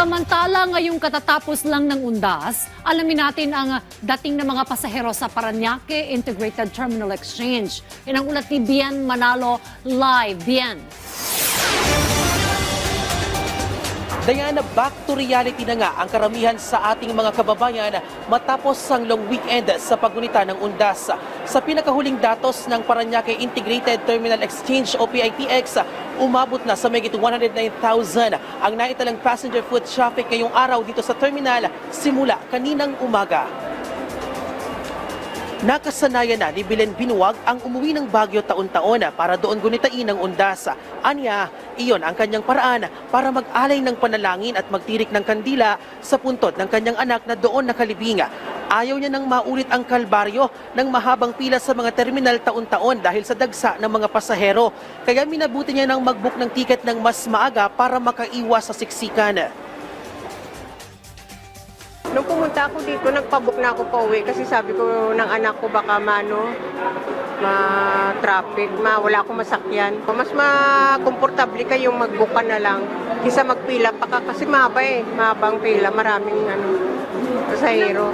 Samantala, ngayong katatapos lang ng undas, alamin natin ang dating ng mga pasahero sa Parañaque Integrated Terminal Exchange. Yan ang ulat ni Bien Manalo live. Bien. Diana, back to reality na nga ang karamihan sa ating mga kababayan matapos ang long weekend sa paggunita ng undas. Sa pinakahuling datos ng Parañaque Integrated Terminal Exchange o PITX, umabot na sa mahigit 109,000 ang naitalang passenger foot traffic ngayong araw dito sa terminal simula kaninang umaga. Nakasanayan na ni Belen Binuwag ang umuwi ng Baguio taon-taon para doon gunitain ang undas. Anya, iyon ang kanyang paraan para mag-alay ng panalangin at magtirik ng kandila sa puntod ng kanyang anak na doon nakalibing. Ayaw niya nang maulit ang kalbaryo ng mahabang pila sa mga terminal taon-taon dahil sa dagsa ng mga pasahero. Kaya minabuti niya nang mag-book ng tiket ng mas maaga para makaiwas sa siksikan. Nung pumunta ako dito, nagpabook na ako pa uwi kasi sabi ko ng anak ko baka ma-traffic, wala akong masakyan. Mas makomportable kayong mag-book ka na lang kaysa magpila pa ka kasi mahabang pila, maraming pasahero.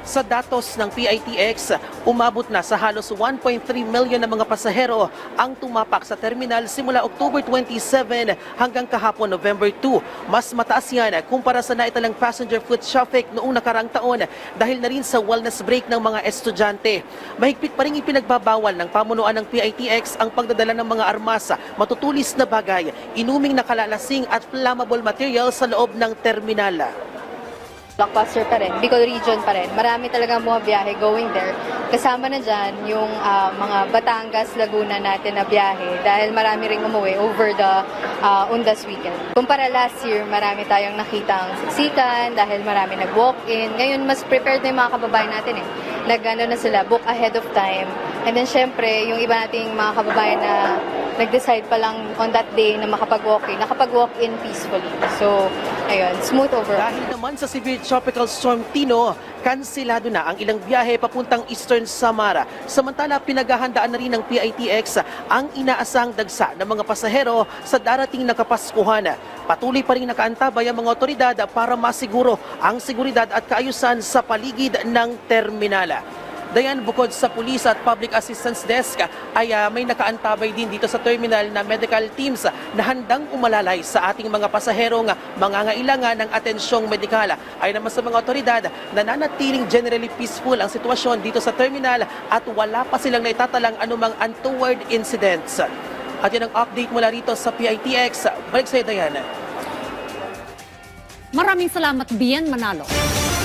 Sa datos ng PITX, umabot na sa halos 1.3 million na mga pasahero ang tumapak sa terminal simula October 27 hanggang kahapon November 2. Mas mataas yan kumpara sa naitalang passenger foot traffic noong nakarang taon dahil na rin sa wellness break ng mga estudyante. Mahigpit pa rin ipinagbabawal ng pamunuan ng PITX ang pagdadala ng mga armas, matutulis na bagay, inuming nakalalasing at flammable material sa loob ng terminal. Blockbuster pa rin, Bicol region pa rin. Marami talagang mga biyahe going there. Kasama na dyan yung mga Batangas, Laguna natin na biyahe dahil marami ring umuwi over the undas weekend. Kumpara last year, marami tayong nakitang siksikan dahil marami nag-walk-in. Ngayon, mas prepared na yung mga kababayan natin eh. Nag-ano na sila, book ahead of time. And then syempre, yung iba nating mga kababayan na nag-decide pa lang on that day na nakapag-walk-in peacefully. So, ayun, smooth over. Dahil naman sa severe tropical storm Tino, kansilado na ang ilang biyahe papuntang Eastern Samar. Samantala, pinaghahandaan na rin ng PITX ang inaasang dagsa ng mga pasahero sa darating na Kapaskuhan. Patuloy pa rin nakaantabay ang mga otoridad para masiguro ang seguridad at kaayusan sa paligid ng terminal. Dayan, bukod sa Police at Public Assistance Desk ay may nakaantabay din dito sa terminal na medical teams na handang umalalay sa ating mga pasaherong mangangailangan ng atensyong medikal. Ay naman sa mga otoridad, nananatiling generally peaceful ang sitwasyon dito sa terminal at wala pa silang naitatalang anumang untoward incidents. At yan ang update mula rito sa PITX. Balik sa'yo, Dayan. Maraming salamat, Bien Manalo.